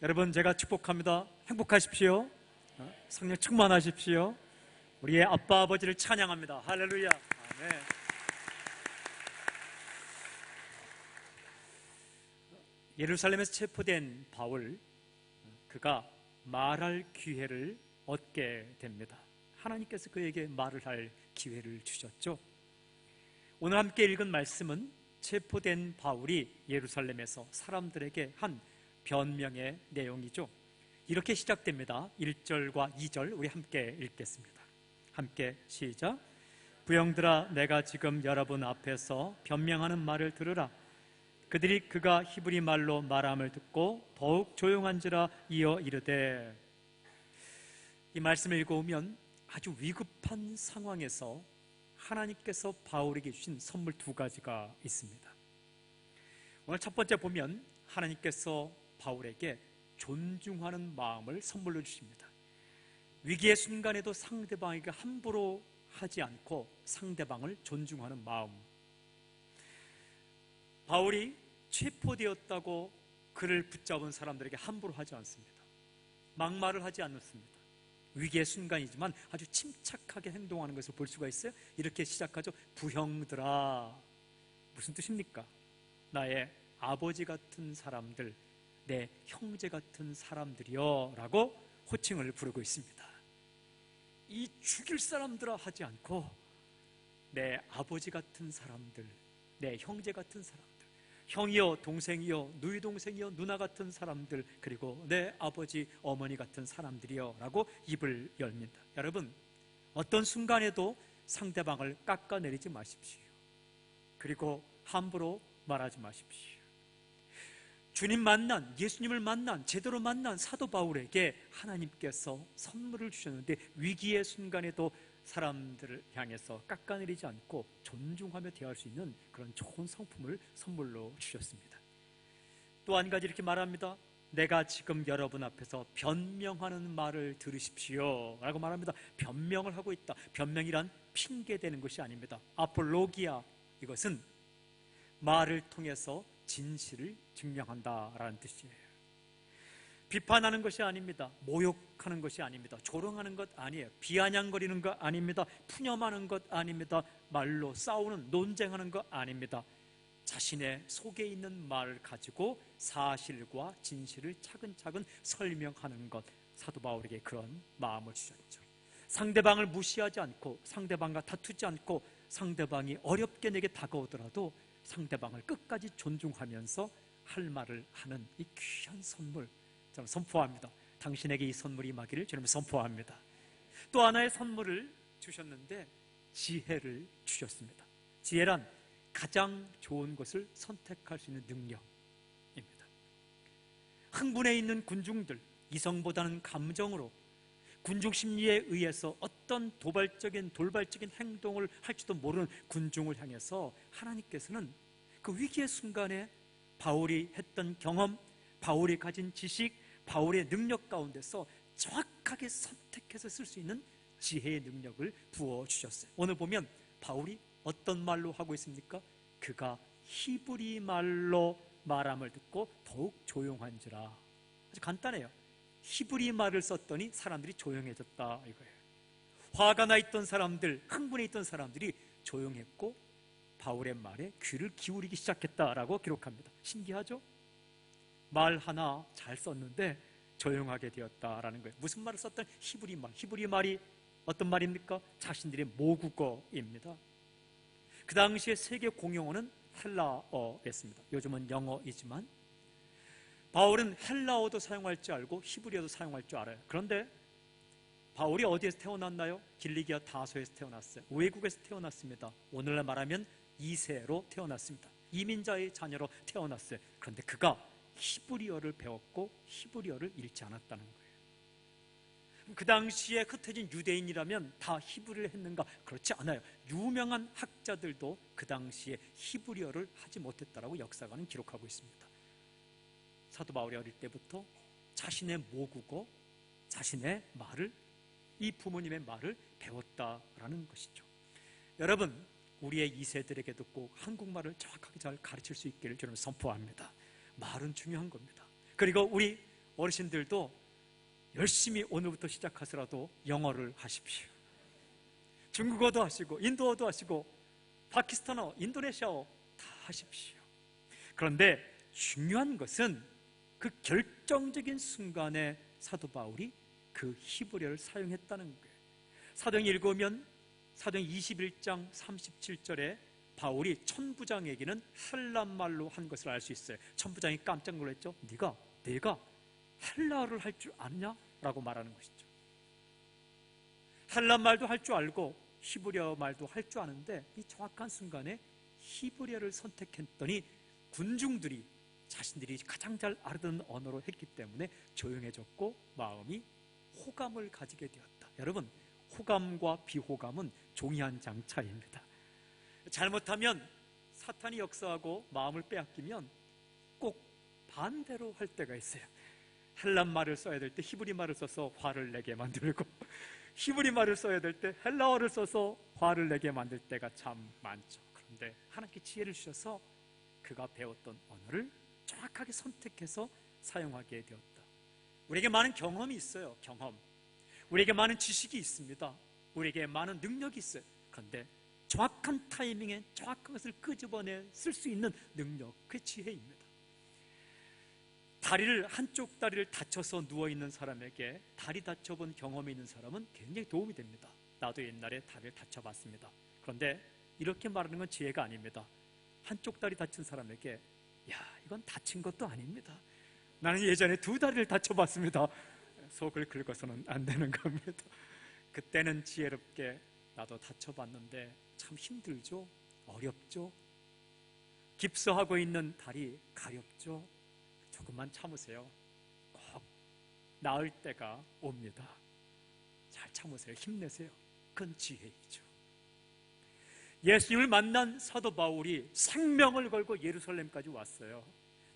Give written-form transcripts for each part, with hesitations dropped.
여러분, 제가 축복합니다. 행복하십시오. 성령 충만하십시오. 우리의 아빠 아버지를 찬양합니다. 할렐루야. 아멘. 예루살렘에서 체포된 바울, 그가 말할 기회를 얻게 됩니다. 하나님께서 그에게 말을 할 기회를 주셨죠. 오늘 함께 읽은 말씀은 체포된 바울이 예루살렘에서 사람들에게 한 변명의 내용이죠. 이렇게 시작됩니다. 1절과 2절 우리 함께 읽겠습니다. 함께 시작. 부형들아, 내가 지금 여러분 앞에서 변명하는 말을 들으라. 그들이 그가 히브리 말로 말함을 듣고 더욱 조용한지라 이어 이르되. 이 말씀을 읽어오면 아주 위급한 상황에서 하나님께서 바울에게 주신 선물 두 가지가 있습니다. 오늘 첫 번째 보면 하나님께서 바울에게 존중하는 마음을 선물로 주십니다. 위기의 순간에도 상대방에게 함부로 하지 않고 상대방을 존중하는 마음. 바울이 체포되었다고 그를 붙잡은 사람들에게 함부로 하지 않습니다. 막말을 하지 않습니다. 위기의 순간이지만 아주 침착하게 행동하는 것을 볼 수가 있어요. 이렇게 시작하죠. 부형들아. 무슨 뜻입니까? 나의 아버지 같은 사람들, 내 형제 같은 사람들이여 라고 호칭을 부르고 있습니다. 이 죽일 사람들아 하지 않고 내 아버지 같은 사람들, 내 형제 같은 사람들, 형이여 동생이여 누이 동생이여 누나 같은 사람들, 그리고 내 아버지 어머니 같은 사람들이여 라고 입을 열립니다. 여러분, 어떤 순간에도 상대방을 깎아내리지 마십시오. 그리고 함부로 말하지 마십시오. 주님 만난, 예수님을 만난, 제대로 만난 사도 바울에게 하나님께서 선물을 주셨는데 위기의 순간에도 사람들을 향해서 깎아내리지 않고 존중하며 대할 수 있는 그런 좋은 성품을 선물로 주셨습니다. 또 한 가지 이렇게 말합니다. 내가 지금 여러분 앞에서 변명하는 말을 들으십시오 라고 말합니다. 변명을 하고 있다. 변명이란 핑계대는 것이 아닙니다. 아폴로기아, 이것은 말을 통해서 진실을 증명한다라는 뜻이에요. 비판하는 것이 아닙니다. 모욕하는 것이 아닙니다. 조롱하는 것 아니에요. 비아냥거리는 것 아닙니다. 푸념하는 것 아닙니다. 말로 싸우는, 논쟁하는 것 아닙니다. 자신의 속에 있는 말을 가지고 사실과 진실을 차근차근 설명하는 것, 사도 바울에게 그런 마음을 주셨죠. 상대방을 무시하지 않고, 상대방과 다투지 않고, 상대방이 어렵게 내게 다가오더라도 상대방을 끝까지 존중하면서 할 말을 하는 이 귀한 선물, 저는 선포합니다. 당신에게 이 선물이 임하기를 저는 선포합니다. 또 하나의 선물을 주셨는데 지혜를 주셨습니다. 지혜란 가장 좋은 것을 선택할 수 있는 능력입니다. 흥분해 있는 군중들, 이성보다는 감정으로 군중 심리에 의해서 어떤 돌발적인 행동을 할지도 모르는 군중을 향해서 하나님께서는 그 위기의 순간에 바울이 했던 경험, 바울이 가진 지식, 바울의 능력 가운데서 정확하게 선택해서 쓸 수 있는 지혜의 능력을 부어주셨어요. 오늘 보면 바울이 어떤 말로 하고 있습니까? 그가 히브리 말로 말함을 듣고 더욱 조용한지라. 아주 간단해요. 히브리 말을 썼더니 사람들이 조용해졌다 이거예요. 화가 나 있던 사람들, 흥분해 있던 사람들이 조용했고 바울의 말에 귀를 기울이기 시작했다라고 기록합니다. 신기하죠? 말 하나 잘 썼는데 조용하게 되었다라는 거예요. 무슨 말을 썼던? 히브리 말. 히브리 말이 어떤 말입니까? 자신들의 모국어입니다. 그 당시에 세계 공용어는 헬라어였습니다. 요즘은 영어이지만 바울은 헬라어도 사용할 줄 알고 히브리어도 사용할 줄 알아요. 그런데 바울이 어디에서 태어났나요? 길리기아 다소에서 태어났어요. 외국에서 태어났습니다. 오늘날 말하면 2세로 태어났습니다. 이민자의 자녀로 태어났어요. 그런데 그가 히브리어를 배웠고 히브리어를 읽지 않았다는 거예요. 그 당시에 흩어진 유대인이라면 다 히브리를 했는가? 그렇지 않아요. 유명한 학자들도 그 당시에 히브리어를 하지 못했다라고 역사가는 기록하고 있습니다. 사도 바울이 어릴 때부터 자신의 모국어, 자신의 말을, 이 부모님의 말을 배웠다라는 것이죠. 여러분, 우리의 2세들에게도 꼭 한국말을 정확하게 잘 가르칠 수 있기를 저는 선포합니다. 말은 중요한 겁니다. 그리고 우리 어르신들도 열심히 오늘부터 시작하시라도 영어를 하십시오. 중국어도 하시고 인도어도 하시고 파키스탄어, 인도네시아어 다 하십시오. 그런데 중요한 것은 그 결정적인 순간에 사도 바울이 그 히브리어를 사용했다는 거예요. 사도행 읽으면 사도행 21장 37절에 바울이 천부장에게는 헬라말로 한 것을 알 수 있어요. 천부장이 깜짝 놀랐죠. 내가 헬라어를 할 줄 아느냐? 라고 말하는 것이죠. 헬라 말도 할 줄 알고 히브리어 말도 할 줄 아는데 이 정확한 순간에 히브리어를 선택했더니 군중들이 자신들이 가장 잘 알아듣는 언어로 했기 때문에 조용해졌고 마음이 호감을 가지게 되었다. 여러분, 호감과 비호감은 종이 한 장 차이입니다. 잘못하면 사탄이 역사하고 마음을 빼앗기면 꼭 반대로 할 때가 있어요. 헬라 말을 써야 될 때 히브리 말을 써서 화를 내게 만들고 히브리 말을 써야 될 때 헬라어를 써서 화를 내게 만들 때가 참 많죠. 그런데 하나님께 지혜를 주셔서 그가 배웠던 언어를 정확하게 선택해서 사용하게 되었다. 우리에게 많은 경험이 있어요. 경험. 우리에게 많은 지식이 있습니다. 우리에게 많은 능력이 있어요. 그런데 정확한 타이밍에 정확한 것을 끄집어내 쓸 수 있는 능력, 그게 지혜입니다. 한쪽 다리를 다쳐서 누워있는 사람에게 다리 다쳐본 경험이 있는 사람은 굉장히 도움이 됩니다. 나도 옛날에 다리를 다쳐봤습니다. 그런데 이렇게 말하는 건 지혜가 아닙니다. 한쪽 다리 다친 사람에게 이건 다친 것도 아닙니다. 나는 예전에 두 다리를 다쳐봤습니다. 속을 긁어서는 안 되는 겁니다. 그때는 지혜롭게 나도 다쳐봤는데 참 힘들죠? 어렵죠? 깁스하고 있는 다리 가렵죠? 조금만 참으세요. 꼭 나을 때가 옵니다. 잘 참으세요. 힘내세요. 그건 지혜이죠. 예수님을 만난 사도 바울이 생명을 걸고 예루살렘까지 왔어요.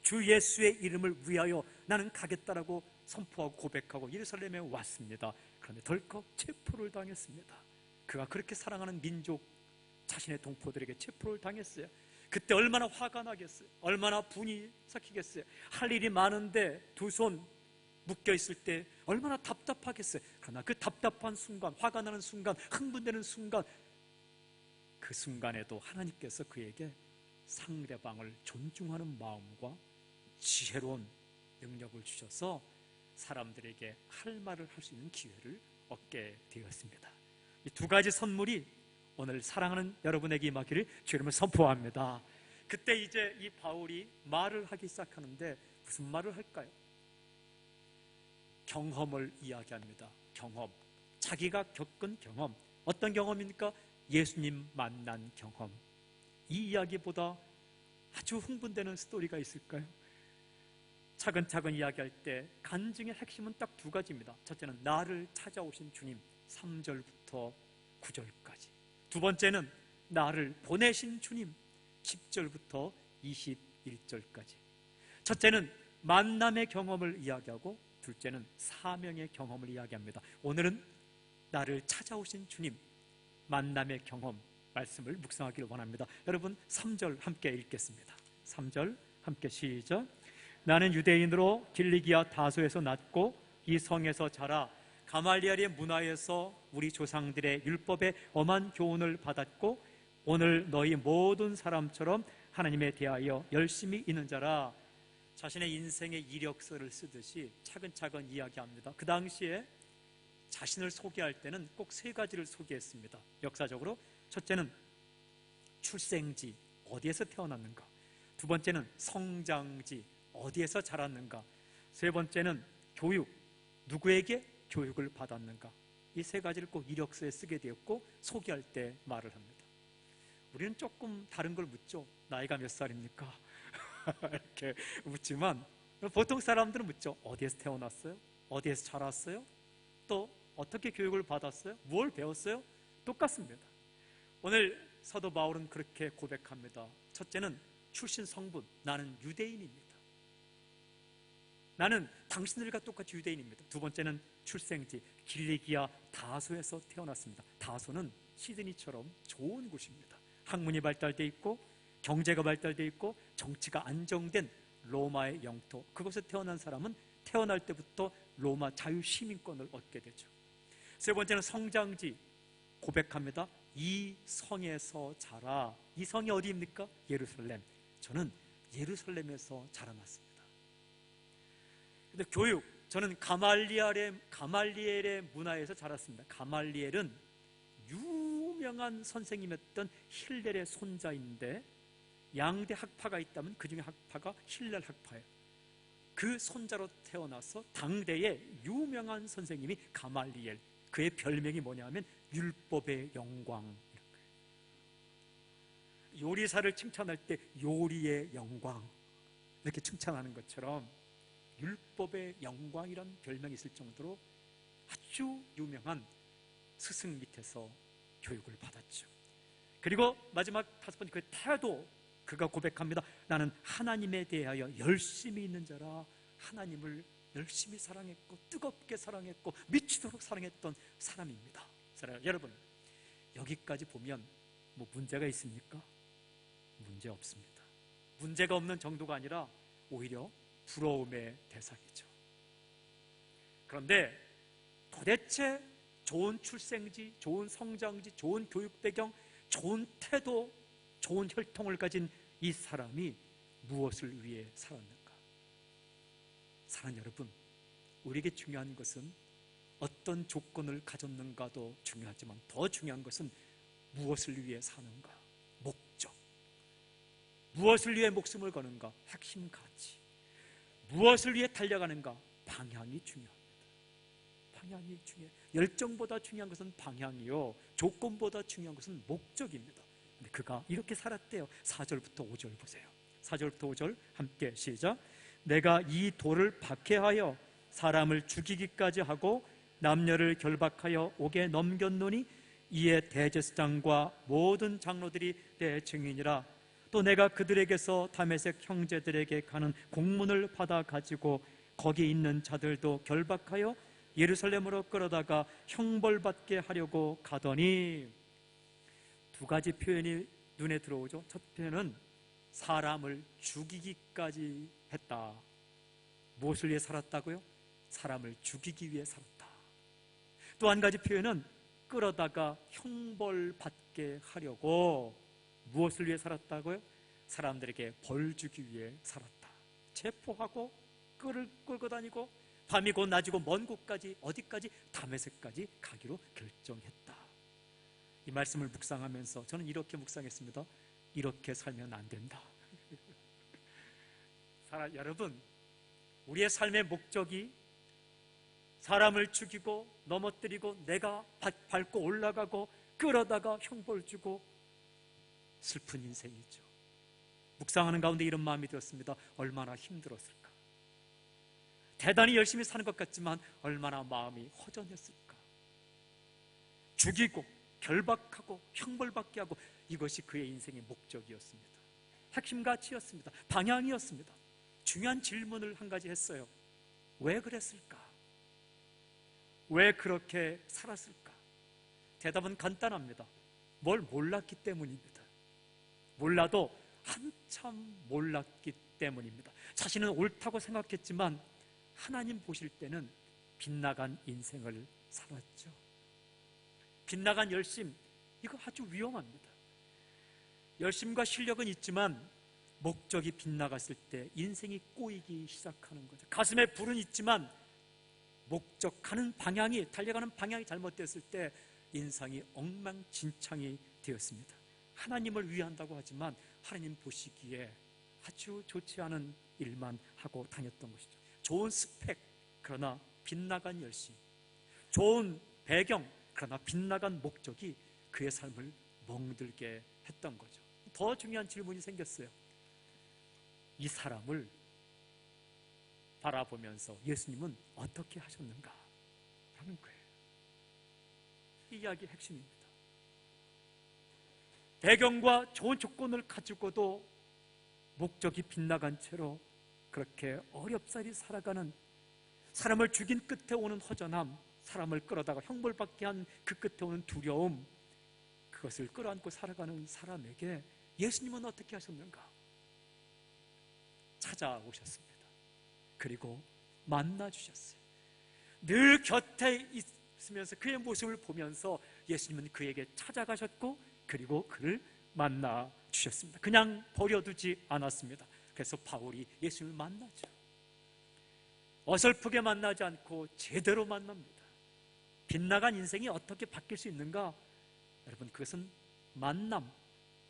주 예수의 이름을 위하여 나는 가겠다라고 선포하고 고백하고 예루살렘에 왔습니다. 그런데 덜컥 체포를 당했습니다. 그가 그렇게 사랑하는 민족, 자신의 동포들에게 체포를 당했어요. 그때 얼마나 화가 나겠어요. 얼마나 분이 삭히겠어요. 할 일이 많은데 두 손 묶여 있을 때 얼마나 답답하겠어요. 그러나 그 답답한 순간, 화가 나는 순간, 흥분되는 순간, 그 순간에도 하나님께서 그에게 상대방을 존중하는 마음과 지혜로운 능력을 주셔서 사람들에게 할 말을 할 수 있는 기회를 얻게 되었습니다. 이 두 가지 선물이 오늘 사랑하는 여러분에게 임하기를 주님을 선포합니다. 그때 이제 이 바울이 말을 하기 시작하는데 무슨 말을 할까요? 경험을 이야기합니다. 경험. 자기가 겪은 경험. 어떤 경험입니까? 예수님 만난 경험. 이 이야기보다 아주 흥분되는 스토리가 있을까요? 차근차근 이야기할 때 간증의 핵심은 딱 두 가지입니다. 첫째는 나를 찾아오신 주님, 3절부터 9절까지. 두 번째는 나를 보내신 주님, 10절부터 21절까지. 첫째는 만남의 경험을 이야기하고 둘째는 사명의 경험을 이야기합니다. 오늘은 나를 찾아오신 주님, 만남의 경험 말씀을 묵상하기를 원합니다. 여러분 3절 함께 읽겠습니다. 3절 함께 시작. 나는 유대인으로 길리기아 다소에서 났고 이 성에서 자라 가말리엘의 문화에서 우리 조상들의 율법의 엄한 교훈을 받았고 오늘 너희 모든 사람처럼 하나님에 대하여 열심히 있는 자라. 자신의 인생의 이력서를 쓰듯이 차근차근 이야기합니다. 그 당시에 자신을 소개할 때는 꼭 세 가지를 소개했습니다. 역사적으로 첫째는 출생지, 어디에서 태어났는가. 두 번째는 성장지, 어디에서 자랐는가. 세 번째는 교육, 누구에게 교육을 받았는가. 이 세 가지를 꼭 이력서에 쓰게 되었고 소개할 때 말을 합니다. 우리는 조금 다른 걸 묻죠. 나이가 몇 살입니까? 이렇게 묻지만 보통 사람들은 묻죠. 어디에서 태어났어요? 어디에서 자랐어요? 또 어떻게 교육을 받았어요? 뭘 배웠어요? 똑같습니다. 오늘 사도 바울은 그렇게 고백합니다. 첫째는 출신 성분, 나는 유대인입니다. 나는 당신들과 똑같이 유대인입니다. 두 번째는 출생지, 길리기아 다소에서 태어났습니다. 다소는 시드니처럼 좋은 곳입니다. 학문이 발달되어 있고 경제가 발달되어 있고 정치가 안정된 로마의 영토, 그곳에 태어난 사람은 태어날 때부터 로마 자유시민권을 얻게 되죠. 세 번째는 성장지 고백합니다. 이 성에서 자라. 이 성이 어디입니까? 예루살렘. 저는 예루살렘에서 자라났습니다. 근데 교육, 저는 가말리엘의 문화에서 자랐습니다. 가말리엘은 유명한 선생님이었던 힐렐의 손자인데, 양대 학파가 있다면 그 중에 학파가 힐렐 학파예요. 그 손자로 태어나서 당대의 유명한 선생님이 가말리엘. 그의 별명이 뭐냐면 율법의 영광. 요리사를 칭찬할 때 요리의 영광 이렇게 칭찬하는 것처럼 율법의 영광이란 별명이 있을 정도로 아주 유명한 스승 밑에서 교육을 받았죠. 그리고 마지막 다섯 번째, 그의 태도. 그가 고백합니다. 나는 하나님에 대하여 열심히 있는 자라. 하나님을 열심히 사랑했고 뜨겁게 사랑했고 미치도록 사랑했던 사람입니다. 여러분, 여기까지 보면 뭐 문제가 있습니까? 문제 없습니다. 문제가 없는 정도가 아니라 오히려 부러움의 대상이죠. 그런데 도대체 좋은 출생지, 좋은 성장지, 좋은 교육 배경, 좋은 태도, 좋은 혈통을 가진 이 사람이 무엇을 위해 살았는가? 사랑하는 여러분, 우리에게 중요한 것은 어떤 조건을 가졌는가도 중요하지만 더 중요한 것은 무엇을 위해 사는가? 목적. 무엇을 위해 목숨을 거는가? 핵심 가치. 무엇을 위해 달려가는가? 방향이 중요합니다. 방향이 중요해요. 열정보다 중요한 것은 방향이요, 조건보다 중요한 것은 목적입니다. 근데 그가 이렇게 살았대요. 4절부터 5절 보세요. 4절부터 5절 함께 시작. 내가 이 돌을 박해하여 사람을 죽이기까지 하고 남녀를 결박하여 옥에 넘겼노니 이에 대제사장과 모든 장로들이 내 증인이라. 또 내가 그들에게서 다메섹 형제들에게 가는 공문을 받아 가지고 거기 있는 자들도 결박하여 예루살렘으로 끌어다가 형벌받게 하려고 가더니. 두 가지 표현이 눈에 들어오죠. 첫 표현은 사람을 죽이기까지 했다. 무엇을 위해 살았다고요? 사람을 죽이기 위해 살았다. 또 한 가지 표현은 끌어다가 형벌받게 하려고. 무엇을 위해 살았다고요? 사람들에게 벌 주기 위해 살았다. 체포하고 끌고 다니고 밤이고 낮이고 먼 곳까지, 어디까지? 다메섹까지 가기로 결정했다. 이 말씀을 묵상하면서 저는 이렇게 묵상했습니다. 이렇게 살면 안 된다. 여러분, 우리의 삶의 목적이 사람을 죽이고 넘어뜨리고 내가 밟고 올라가고 끌어다가 형벌 주고 슬픈 인생이죠. 묵상하는 가운데 이런 마음이 들었습니다. 얼마나 힘들었을까. 대단히 열심히 사는 것 같지만 얼마나 마음이 허전했을까. 죽이고 결박하고 형벌받게 하고, 이것이 그의 인생의 목적이었습니다. 핵심 가치였습니다. 방향이었습니다. 중요한 질문을 한 가지 했어요. 왜 그랬을까? 왜 그렇게 살았을까? 대답은 간단합니다. 뭘 몰랐기 때문입니다. 몰라도 한참 몰랐기 때문입니다. 자신은 옳다고 생각했지만 하나님 보실 때는 빗나간 인생을 살았죠. 빗나간 열심, 이거 아주 위험합니다. 열심과 실력은 있지만 목적이 빗나갔을 때 인생이 꼬이기 시작하는 거죠. 가슴에 불은 있지만 목적하는 방향이, 달려가는 방향이 잘못됐을 때 인생이 엉망진창이 되었습니다. 하나님을 위한다고 하지만 하나님 보시기에 아주 좋지 않은 일만 하고 다녔던 것이죠. 좋은 스펙, 그러나 빗나간 열심, 좋은 배경, 그러나 빗나간 목적이 그의 삶을 멍들게 했던 거죠. 더 중요한 질문이 생겼어요. 이 사람을 바라보면서 예수님은 어떻게 하셨는가? 라는 거예요. 이 이야기의 핵심입니다. 배경과 좋은 조건을 가지고도 목적이 빗나간 채로 그렇게 어렵사리 살아가는, 사람을 죽인 끝에 오는 허전함, 사람을 끌어다가 형벌받게 한 그 끝에 오는 두려움, 그것을 끌어안고 살아가는 사람에게 예수님은 어떻게 하셨는가? 찾아오셨습니다. 그리고 만나 주셨어요. 늘 곁에 있으면서 그의 모습을 보면서 예수님은 그에게 찾아가셨고 그리고 그를 만나 주셨습니다. 그냥 버려두지 않았습니다. 그래서 바울이 예수님을 만나죠. 어설프게 만나지 않고 제대로 만납니다. 빗나간 인생이 어떻게 바뀔 수 있는가? 여러분, 그것은 만남,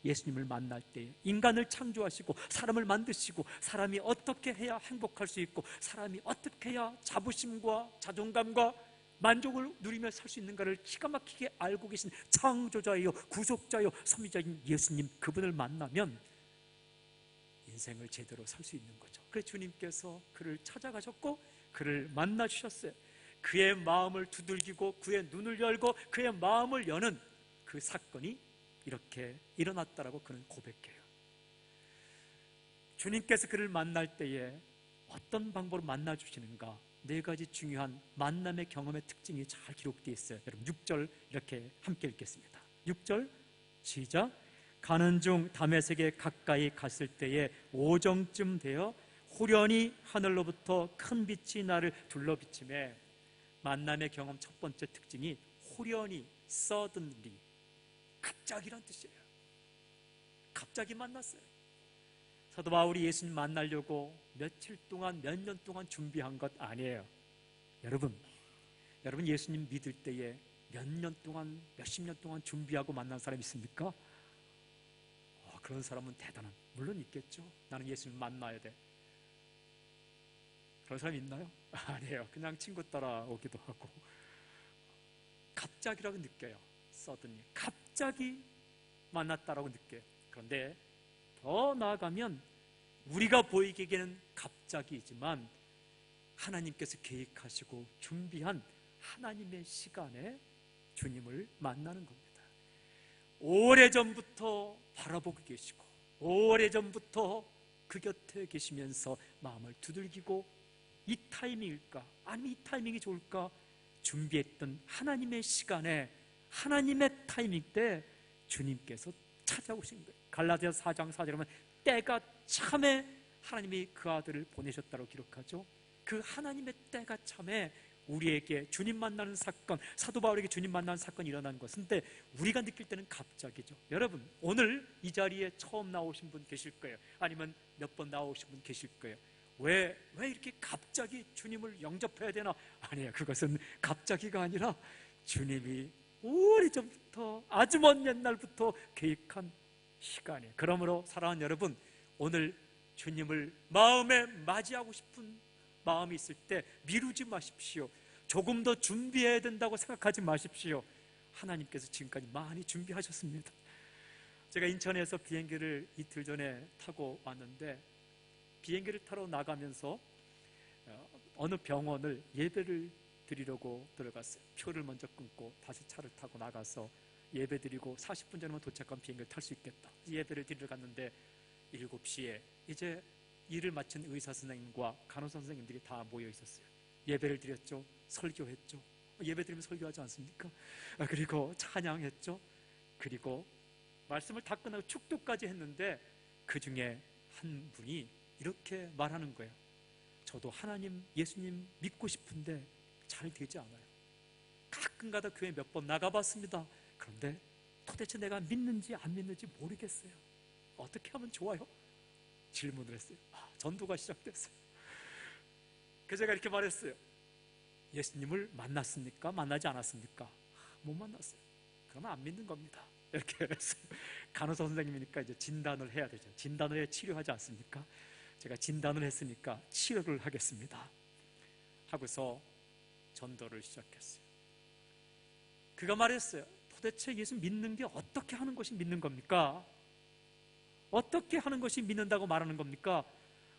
예수님을 만날 때 인간을 창조하시고 사람을 만드시고 사람이 어떻게 해야 행복할 수 있고 사람이 어떻게 해야 자부심과 자존감과 만족을 누리며 살 수 있는가를 기가 막히게 알고 계신 창조자요 구속자요 섭리자인 예수님, 그분을 만나면 인생을 제대로 살 수 있는 거죠. 그래서 주님께서 그를 찾아가셨고 그를 만나 주셨어요. 그의 마음을 두들기고 그의 눈을 열고 그의 마음을 여는 그 사건이 이렇게 일어났다라고 그는 고백해요. 주님께서 그를 만날 때에 어떤 방법으로 만나 주시는가? 네 가지 중요한 만남의 경험의 특징이 잘 기록되어 있어요. 여러분 6절 이렇게 함께 읽겠습니다. 6절 시작. 가는 중 다메섹에 가까이 갔을 때에 오정쯤 되어 후련히 하늘로부터 큰 빛이 나를 둘러비치매. 만남의 경험 첫 번째 특징이 후련히, suddenly, 갑자기란 뜻이에요. 갑자기 만났어요. 사도 바울이 예수님 만나려고 며칠 동안, 몇 년 동안 준비한 것 아니에요. 여러분 예수님 믿을 때에 몇 년 동안, 몇십 년 동안 준비하고 만난 사람 있습니까? 그런 사람은 대단한, 물론 있겠죠. 나는 예수님 만나야 돼. 그런 사람 있나요? 아니에요. 그냥 친구 따라오기도 하고. 갑자기라고 느껴요. suddenly. 갑자기 만났다라고 느껴요. 그런데 더 나아가면 우리가 보이기에는 갑자기이지만 하나님께서 계획하시고 준비한 하나님의 시간에 주님을 만나는 겁니다. 오래전부터 바라보고 계시고 오래전부터 그 곁에 계시면서 마음을 두들기고 이 타이밍일까? 아니면 이 타이밍이 좋을까? 준비했던 하나님의 시간에 하나님의 타이밍 때 주님께서 찾아오신 거예요. 갈라디아서 4장 4절에 보면 때가 참에 하나님이 그 아들을 보내셨다고 기록하죠. 그 하나님의 때가 참에 우리에게 주님 만나는 사건, 사도 바울에게 주님 만나는 사건이 일어난 것인데 우리가 느낄 때는 갑자기죠. 여러분 오늘 이 자리에 처음 나오신 분 계실 거예요. 아니면 몇 번 나오신 분 계실 거예요. 왜 이렇게 갑자기 주님을 영접해야 되나? 아니에요. 그것은 갑자기가 아니라 주님이 오래전부터 아주 먼 옛날부터 계획한 시간이에요. 그러므로 사랑하는 여러분, 오늘 주님을 마음에 맞이하고 싶은 마음이 있을 때 미루지 마십시오. 조금 더 준비해야 된다고 생각하지 마십시오. 하나님께서 지금까지 많이 준비하셨습니다. 제가 인천에서 비행기를 이틀 전에 타고 왔는데 비행기를 타러 나가면서 어느 병원을 예배를 드리려고 들어갔어요. 표를 먼저 끊고 다시 차를 타고 나가서 예배 드리고 40분 전에만 도착하면 비행기를 탈 수 있겠다. 예배를 드리러 갔는데 7시에 이제 일을 마친 의사 선생님과 간호사 선생님들이 다 모여 있었어요. 예배를 드렸죠. 설교했죠. 예배 드리면 설교하지 않습니까? 그리고 찬양했죠. 그리고 말씀을 다 끝나고 축도까지 했는데 그 중에 한 분이 이렇게 말하는 거예요. 저도 하나님, 예수님 믿고 싶은데 잘 되지 않아요. 가끔가다 교회 몇 번 나가봤습니다. 그런데 도대체 내가 믿는지 안 믿는지 모르겠어요. 어떻게 하면 좋아요? 질문을 했어요. 전도가 시작됐어요. 그래서 제가 이렇게 말했어요. 예수님을 만났습니까? 만나지 않았습니까? 못 만났어요. 그러면 안 믿는 겁니다. 이렇게 했어요. 간호사 선생님이니까 이제 진단을 해야 되죠. 진단을 해 치료하지 않습니까? 제가 진단을 했으니까 치료를 하겠습니다 하고서 전도를 시작했어요. 그가 말했어요. 도대체 예수 믿는 게 어떻게 하는 것이 믿는 겁니까? 어떻게 하는 것이 믿는다고 말하는 겁니까?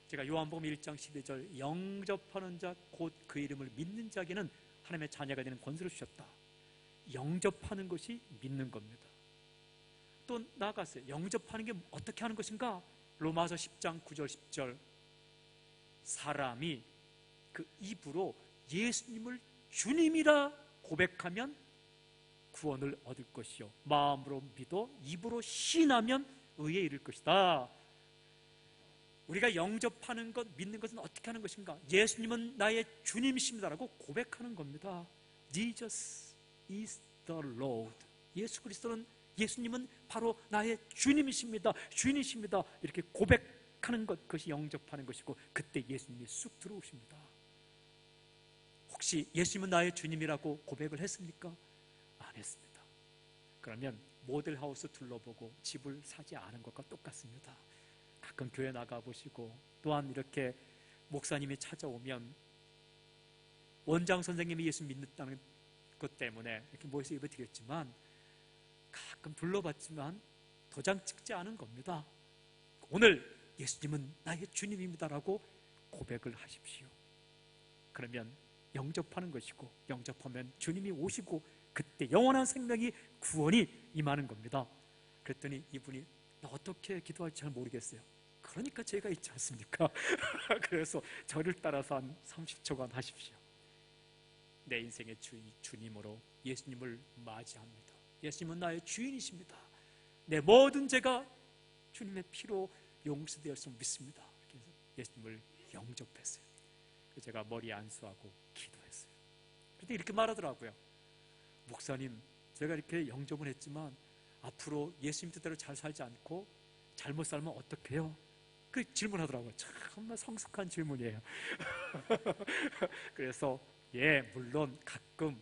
제가 요한복음 1장 12절 영접하는 자 곧 그 이름을 믿는 자에게는 하나님의 자녀가 되는 권세를 주셨다. 영접하는 것이 믿는 겁니다. 또 나아갔어요. 영접하는 게 어떻게 하는 것인가? 로마서 10장 9절 10절 사람이 그 입으로 예수님을 주님이라 고백하면 구원을 얻을 것이요 마음으로 믿어 입으로 신하면 의에 이를 것이다. 우리가 영접하는 것, 믿는 것은 어떻게 하는 것인가? 예수님은 나의 주님이십니다라고 고백하는 겁니다. Jesus is the Lord. 예수님은 바로 나의 주님이십니다. 주인이십니다. 이렇게 고백하는 것, 그것이 영접하는 것이고, 그때 예수님이 쑥 들어오십니다. 혹시 예수님은 나의 주님이라고 고백을 했습니까? 안 했습니다. 그러면 모델하우스 둘러보고 집을 사지 않은 것과 똑같습니다. 가끔 교회 나가보시고, 또한 이렇게 목사님이 찾아오면 원장 선생님이 예수 믿는다는 것 때문에 이렇게 모여서 예배 드렸지만, 가끔 둘러봤지만 도장 찍지 않은 겁니다. 오늘 예수님은 나의 주님입니다라고 고백을 하십시오. 그러면 영접하는 것이고, 영접하면 주님이 오시고, 그때 영원한 생명이, 구원이 임하는 겁니다. 그랬더니 이분이 나 어떻게 기도할지 잘 모르겠어요. 그러니까 제가 있지 않습니까? 그래서 저를 따라서 한 30초간 하십시오. 내 인생의 주님으로 예수님을 맞이합니다. 예수님은 나의 주인이십니다. 내 모든 죄가 주님의 피로 용서되었음을 믿습니다. 그래서 예수님을 영접했어요. 제가 머리 안수하고 기도했어요. 그런데 이렇게 말하더라고요. 목사님, 제가 이렇게 영접은 했지만 앞으로 예수님 뜻대로 잘 살지 않고 잘못 살면 어떡해요? 그 질문하더라고요. 정말 성숙한 질문이에요. 그래서 물론 가끔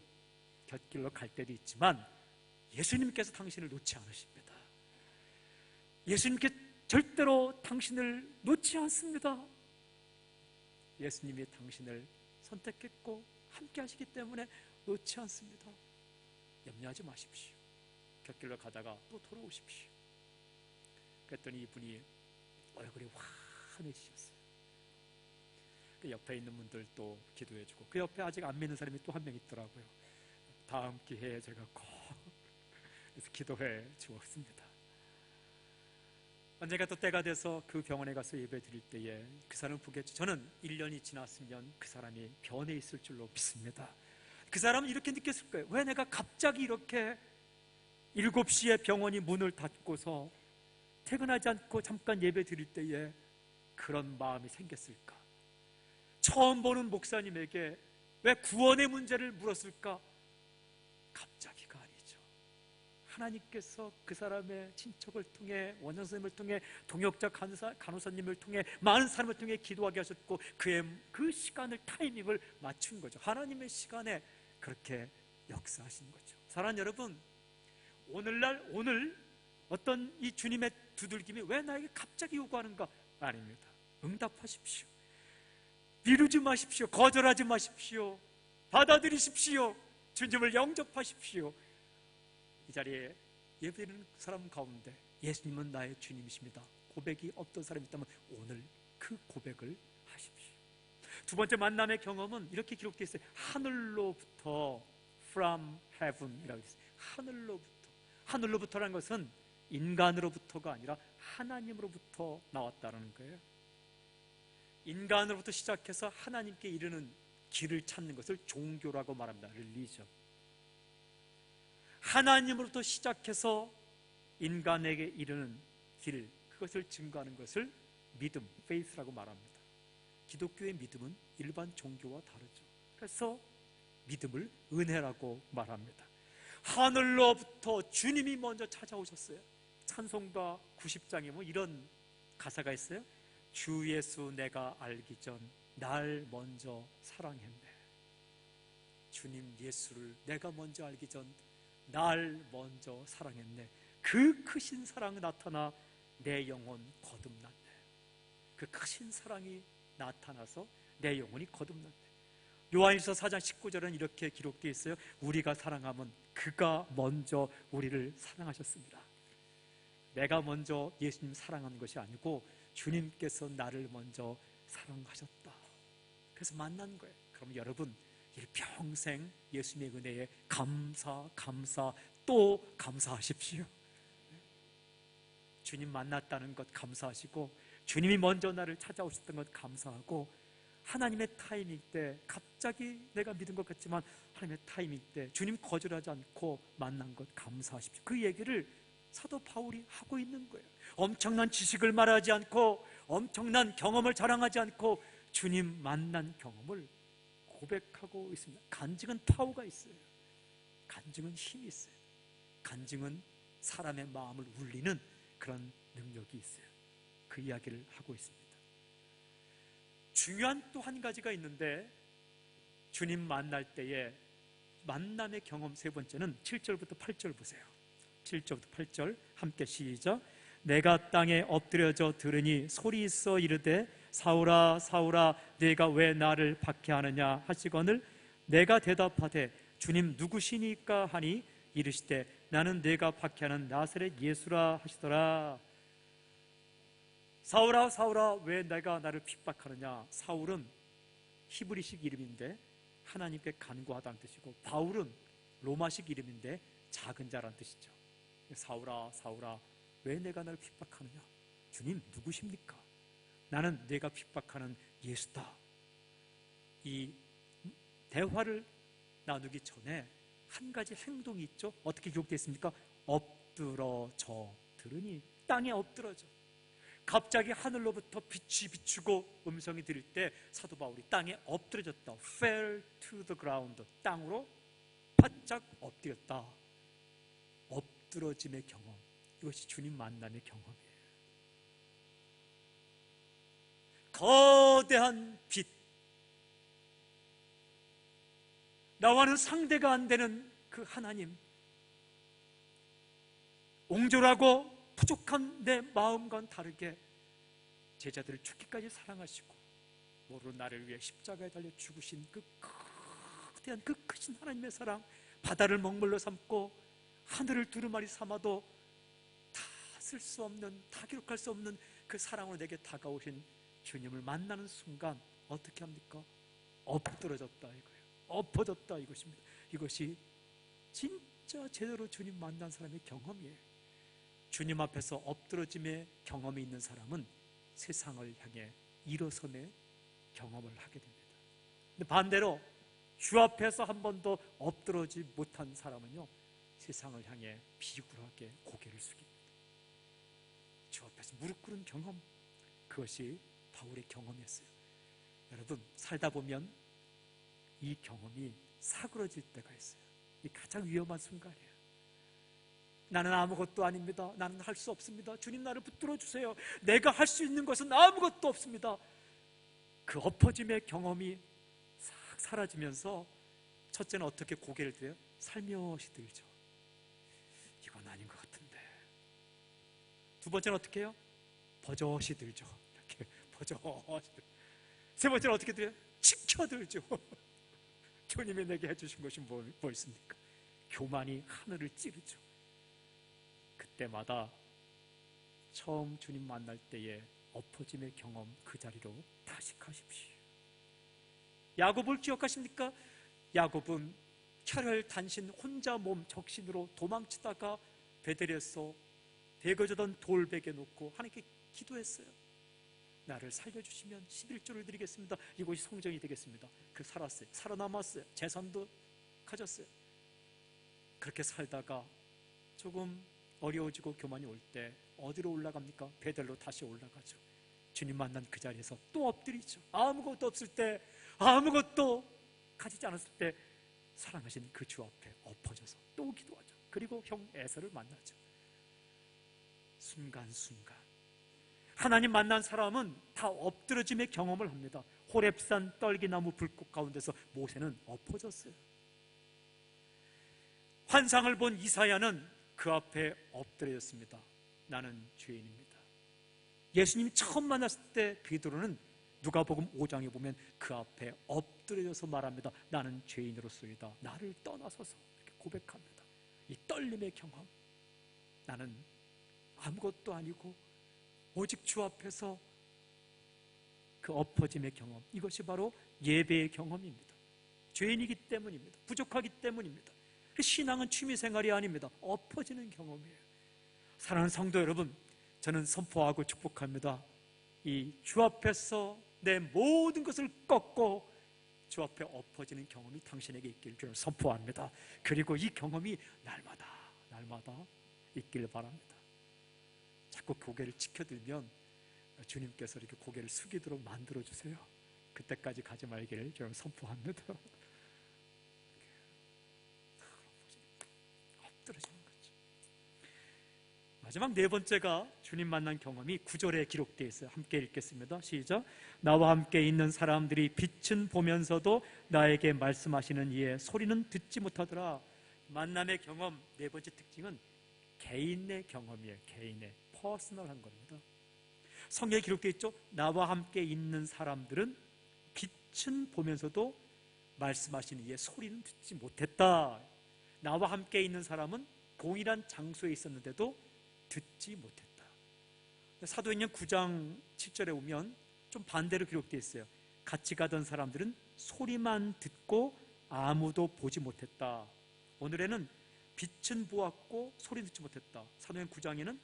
곁길로 갈 때도 있지만 예수님께서 당신을 놓지 않으십니다. 예수님께 절대로 당신을 놓지 않습니다. 예수님이 당신을 선택했고 함께 하시기 때문에 놓지 않습니다. 염려하지 마십시오. 곁길로 가다가 또 돌아오십시오. 그랬더니 이분이 얼굴이 환해지셨어요. 그 옆에 있는 분들도 기도해주고, 그 옆에 아직 안 믿는 사람이 또 한 명 있더라고요. 다음 기회에 제가 꼭 그래서 기도해 주었습니다. 언젠가 또 때가 돼서 그 병원에 가서 예배 드릴 때에 그 사람을 보겠죠. 저는 1년이 지났으면 그 사람이 변해 있을 줄로 믿습니다. 그 사람은 이렇게 느꼈을 거예요. 왜 내가 갑자기 이렇게 7시에 병원이 문을 닫고서 퇴근하지 않고 잠깐 예배 드릴 때에 그런 마음이 생겼을까? 처음 보는 목사님에게 왜 구원의 문제를 물었을까? 갑자기가 아니죠. 하나님께서 그 사람의 친척을 통해, 원장 선생님을 통해, 동역자 간호사님을 통해, 많은 사람을 통해 기도하게 하셨고, 그의 그 시간을, 타이밍을 맞춘 거죠. 하나님의 시간에 그렇게 역사하신 거죠. 사랑하는 여러분, 오늘 어떤 이 주님의 두들김이 왜 나에게 갑자기 요구하는가? 아닙니다. 응답하십시오. 미루지 마십시오. 거절하지 마십시오. 받아들이십시오. 주님을 영접하십시오. 이 자리에 예배드리는 사람 가운데 예수님은 나의 주님이십니다. 고백이 없던 사람이 있다면 오늘 그 고백을 하십시오. 두 번째 만남의 경험은 이렇게 기록되어 있어요. 하늘로부터, from heaven이라고 있어요. 하늘로부터라는 것은 인간으로부터가 아니라 하나님으로부터 나왔다는 거예요. 인간으로부터 시작해서 하나님께 이르는 길을 찾는 것을 종교라고 말합니다. 릴리전. 하나님으로부터 시작해서 인간에게 이르는 길, 그것을 증거하는 것을 믿음, faith라고 말합니다. 기독교의 믿음은 일반 종교와 다르죠. 그래서 믿음을 은혜라고 말합니다. 하늘로부터 주님이 먼저 찾아오셨어요. 찬송가 90장에 뭐 이런 가사가 있어요. 주 예수 내가 알기 전 날 먼저 사랑했네. 주님 예수를 내가 먼저 알기 전 날 먼저 사랑했네. 그 크신 사랑 나타나 내 영혼 거듭났네. 그 크신 사랑이 나타나서 내 영혼이 거듭났네. 요한일서 4장 19절은 이렇게 기록되어 있어요. 우리가 사랑하면 그가 먼저 우리를 사랑하셨습니다. 내가 먼저 예수님 사랑하는 것이 아니고 주님께서 나를 먼저 사랑하셨다. 그래서 만난 거예요. 그럼 여러분 평생 예수님의 은혜에 감사 또 감사하십시오. 주님 만났다는 것 감사하시고, 주님이 먼저 나를 찾아오셨던 것 감사하고, 하나님의 타이밍 때 갑자기 내가 믿은 것 같지만 하나님의 타이밍 때 주님 거절하지 않고 만난 것 감사하십시오. 그 얘기를 사도 바울이 하고 있는 거예요. 엄청난 지식을 말하지 않고, 엄청난 경험을 자랑하지 않고 주님 만난 경험을 고백하고 있습니다. 간증은 파워가 있어요. 간증은 힘이 있어요. 간증은 사람의 마음을 울리는 그런 능력이 있어요. 그 이야기를 하고 있습니다. 중요한 또 한 가지가 있는데, 주님 만날 때의 만남의 경험 세 번째는 7절부터 8절 보세요. 7절부터 8절 함께 시작. 내가 땅에 엎드려져 들으니 소리 있어 이르되 사울아 사울아 네가 왜 나를 박해하느냐 하시거늘 내가 대답하되 주님 누구시니까 하니 이르시되 나는 네가 박해하는 나사렛 예수라 하시더라. 사울아 사울아 왜 내가 나를 핍박하느냐. 사울은 히브리식 이름인데 하나님께 간구하다는 뜻이고, 바울은 로마식 이름인데 작은 자라는 뜻이죠. 사울아 사울아 왜 내가 나를 핍박하느냐. 주님 누구십니까? 나는 내가 핍박하는 예수다. 이 대화를 나누기 전에 한 가지 행동이 있죠. 어떻게 기록되어 있습니까? 엎드러져 들으니, 땅에 엎드러져. 갑자기 하늘로부터 빛이 비추고 음성이 들릴 때 사도 바울이 땅에 엎드려졌다. fell to the ground. 땅으로 바짝 엎드렸다. 엎드러짐의 경험, 이것이 주님 만남의 경험이에요. 거대한 빛, 나와는 상대가 안 되는 그 하나님, 옹졸하고 부족한 내 마음과는 다르게 제자들을 죽기까지 사랑하시고 모로 나를 위해 십자가에 달려 죽으신 그 거대한 그 크신 하나님의 사랑, 바다를 먹물로 삼고 하늘을 두루마리 삼아도 다 쓸 수 없는, 다 기록할 수 없는 그 사랑으로 내게 다가오신 주님을 만나는 순간 어떻게 합니까? 엎드러졌다 이거예요. 엎어졌다 이것입니다. 이것이 진짜 제대로 주님 만난 사람의 경험이에요. 주님 앞에서 엎드러짐의 경험이 있는 사람은 세상을 향해 일어섬의 경험을 하게 됩니다. 근데 반대로 주 앞에서 한 번도 엎드러지 못한 사람은요, 세상을 향해 비굴하게 고개를 숙입니다. 주 앞에서 무릎 꿇은 경험, 그것이 바울의 경험이었어요. 여러분, 살다 보면 이 경험이 사그러질 때가 있어요. 이 가장 위험한 순간이에요. 나는 아무것도 아닙니다. 나는 할 수 없습니다. 주님 나를 붙들어 주세요. 내가 할 수 있는 것은 아무것도 없습니다. 그 엎어짐의 경험이 싹 사라지면서 첫째는 어떻게 고개를 들어요? 살며시 들죠. 이건 아닌 것 같은데. 두 번째는 어떻게 해요? 버젓이 들죠. 이렇게 버젓이 들죠. 세 번째는 어떻게 들어요? 치켜들죠. 주님이 내게 해주신 것이 뭐였습니까? 교만이 하늘을 찌르죠. 그때마다 처음 주님 만날 때의 엎어짐의 경험, 그 자리로 다시 가십시오. 야곱을 기억하십니까? 야곱은 혈혈 단신 혼자 몸 적신으로 도망치다가 베델에서 베겨주던 돌베개 놓고 하나님께 기도했어요. 나를 살려주시면 11조를 드리겠습니다. 이곳이 성전이 되겠습니다. 그 살았어요. 살아남았어요. 재산도 가졌어요. 그렇게 살다가 조금 어려워지고 교만이 올 때 어디로 올라갑니까? 베델로 다시 올라가죠. 주님 만난 그 자리에서 또 엎드리죠. 아무것도 없을 때, 아무것도 가지지 않았을 때 사랑하신 그 주 앞에 엎어져서 또 기도하죠. 그리고 형 에서를 만나죠. 순간순간 하나님 만난 사람은 다 엎드러짐의 경험을 합니다. 호렙산 떨기나무 불꽃 가운데서 모세는 엎어졌어요. 환상을 본 이사야는 그 앞에 엎드려졌습니다. 나는 죄인입니다. 예수님이 처음 만났을 때 베드로는 누가복음 5장에 보면 그 앞에 엎드려져서 말합니다. 나는 죄인으로소이다. 나를 떠나서서 이렇게 고백합니다. 이 떨림의 경험, 나는 아무것도 아니고 오직 주 앞에서 그 엎어짐의 경험, 이것이 바로 예배의 경험입니다. 죄인이기 때문입니다. 부족하기 때문입니다. 신앙은 취미생활이 아닙니다. 엎어지는 경험이에요. 사랑하는 성도 여러분, 저는 선포하고 축복합니다. 이 주 앞에서 내 모든 것을 꺾고 주 앞에 엎어지는 경험이 당신에게 있기를 주를 선포합니다. 그리고 이 경험이 날마다 있길 바랍니다. 자꾸 고개를 치켜들면 주님께서 이렇게 고개를 숙이도록 만들어주세요. 그때까지 가지 말기를 저는 선포합니다. 엎드러지는 거죠. 마지막 네 번째가 주님 만난 경험이 9절에 기록되어 있어요. 함께 읽겠습니다. 시작. 나와 함께 있는 사람들이 빛은 보면서도 나에게 말씀하시는 이의 소리는 듣지 못하더라. 만남의 경험 네 번째 특징은 개인의 경험이에요. 개인의 퍼스널한 겁니다. 성경에 기록되어 있죠. 나와 함께 있는 사람들은 빛은 보면서도 말씀하시는 이의 소리는 듣지 못했다. 나와 함께 있는 사람은 동일한 장소에 있었는데도 듣지 못했다. 사도행전 9장 7절에 보면 좀 반대로 기록되어 있어요. 같이 가던 사람들은 소리만 듣고 아무도 보지 못했다. 오늘에는 빛은 보았고 소리는 듣지 못했다. 사도행전 9장에는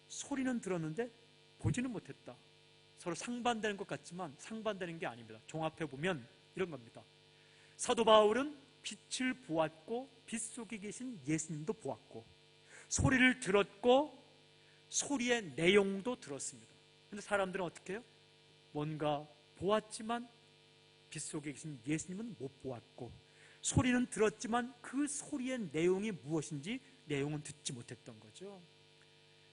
소리는 들었는데 보지는 못했다. 서로 상반되는 것 같지만 상반되는 게 아닙니다. 종합해 보면 이런 겁니다. 사도 바울은 빛을 보았고 빛 속에 계신 예수님도 보았고 소리를 들었고 소리의 내용도 들었습니다. 그런데 사람들은 어떻게 해요? 뭔가 보았지만 빛 속에 계신 예수님은 못 보았고 소리는 들었지만 그 소리의 내용이 무엇인지 내용은 듣지 못했던 거죠.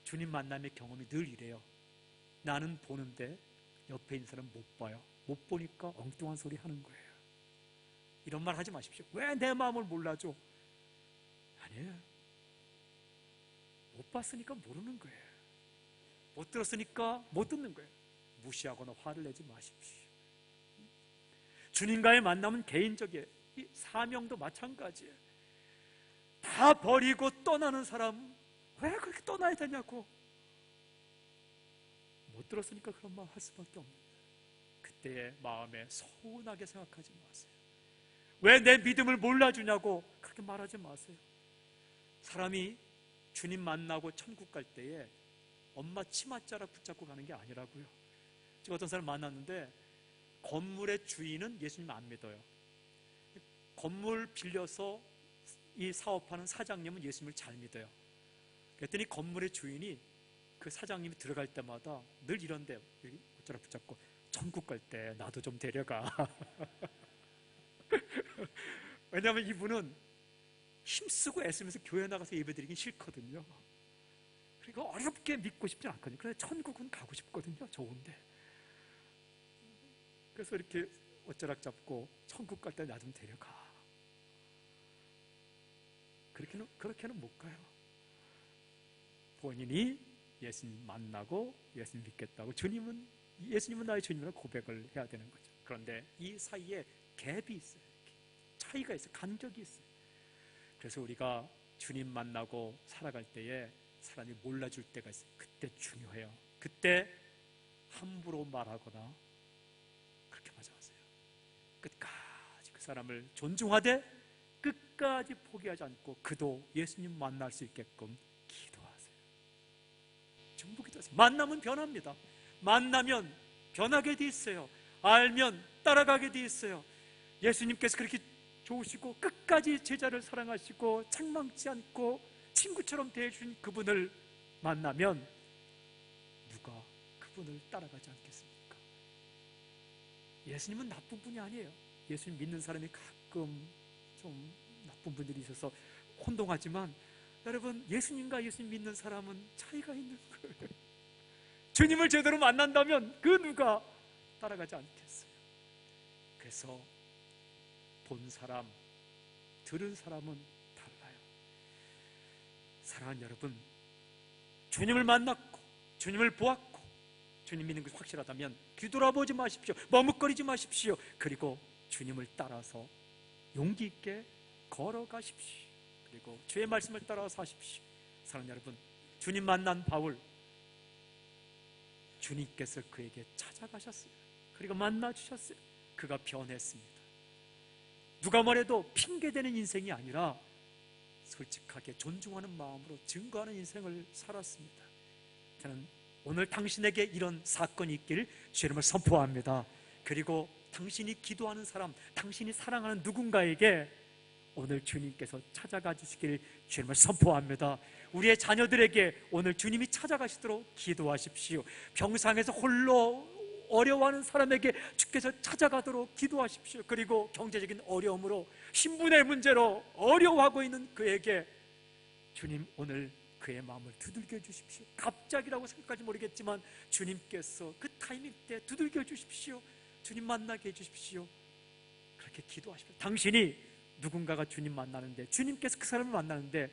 주님 만남의 경험이 늘 이래요. 나는 보는데 옆에 있는 사람은 못 봐요. 못 보니까 엉뚱한 소리 하는 거예요. 이런 말 하지 마십시오. 왜 내 마음을 몰라줘? 아니에요. 못 봤으니까 모르는 거예요. 못 들었으니까 못 듣는 거예요. 무시하거나 화를 내지 마십시오. 주님과의 만남은 개인적이에요. 이 사명도 마찬가지예요. 다 버리고 떠나는 사람 왜 그렇게 떠나야 되냐고. 못 들었으니까 그런 말 할 수밖에 없는 거예요. 그때의 마음에 서운하게 생각하지 마세요. 왜 내 믿음을 몰라주냐고 그렇게 말하지 마세요. 사람이 주님 만나고 천국 갈 때에 엄마 치맛자락 붙잡고 가는 게 아니라고요. 제가 어떤 사람 만났는데 건물의 주인은 예수님 안 믿어요. 건물 빌려서 이 사업하는 사장님은 예수님을 잘 믿어요. 그랬더니 건물의 주인이 그 사장님이 들어갈 때마다 늘 이런데 어쩌라 붙잡고 천국 갈 때 나도 좀 데려가. 왜냐하면 이분은 힘쓰고 애쓰면서 교회 나가서 예배드리긴 싫거든요. 그리고 어렵게 믿고 싶지 않거든요. 그런데 천국은 가고 싶거든요. 좋은데. 그래서 이렇게 어쩌락 잡고 천국 갈 때 나 좀 데려가. 그렇게는 못 가요. 본인이 예수님 만나고 예수님 믿겠다고 예수님은 나의 주님이라고 고백을 해야 되는 거죠. 그런데 이 사이에 갭이 있어요. 차이가 있어요. 간격이 있어요. 그래서 우리가 주님 만나고 살아갈 때에 사람이 몰라줄 때가 있어요. 그때 중요해요. 그때 함부로 말하거나 그렇게 하지 마세요. 끝까지 그 사람을 존중하되 끝까지 포기하지 않고 그도 예수님 만날 수 있게끔 기도하세요. 전부 기도하세요. 만나면 변합니다. 만나면 변하게 돼 있어요. 알면 따라가게 돼 있어요. 예수님께서 그렇게 좋으시고 끝까지 제자를 사랑하시고 책망치 않고 친구처럼 대해주신 그분을 만나면 누가 그분을 따라가지 않겠습니까? 예수님은 나쁜 분이 아니에요. 예수님 믿는 사람이 가끔 좀 나쁜 분들이 있어서 혼동하지만 여러분, 예수님과 예수님 믿는 사람은 차이가 있는 거예요. 주님을 제대로 만난다면 그 누가 따라가지 않겠어요. 그래서 본 사람, 들은 사람은 달라요. 사랑하는 여러분, 주님을 만났고 주님을 보았고 주님 믿는 것이 확실하다면 뒤돌아보지 마십시오. 머뭇거리지 마십시오. 그리고 주님을 따라서 용기 있게 걸어가십시오. 그리고 주의 말씀을 따라 사십시오. 사랑하는 여러분, 주님 만난 바울, 주님께서 그에게 찾아가셨어요. 그리고 만나주셨어요. 그가 변했습니다. 누가 뭐래도 핑계대는 인생이 아니라 솔직하게 존중하는 마음으로 증거하는 인생을 살았습니다. 저는 오늘 당신에게 이런 사건이 있기를 주의 이름으로 선포합니다. 그리고 당신이 기도하는 사람, 당신이 사랑하는 누군가에게 오늘 주님께서 찾아가 주시길 주님을 선포합니다. 우리의 자녀들에게 오늘 주님이 찾아가시도록 기도하십시오. 병상에서 홀로 어려워하는 사람에게 주께서 찾아가도록 기도하십시오. 그리고 경제적인 어려움으로 신분의 문제로 어려워하고 있는 그에게 주님 오늘 그의 마음을 두들겨 주십시오. 갑자기라고 생각할지 모르겠지만 주님께서 그 타이밍 때 두들겨 주십시오. 주님 만나게 해주십시오. 그렇게 기도하십시오. 당신이 누군가가 주님 만나는데, 주님께서 그 사람을 만나는데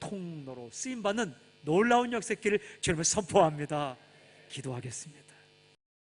통로로 쓰임받는 놀라운 역사기를 주님을 선포합니다. 기도하겠습니다.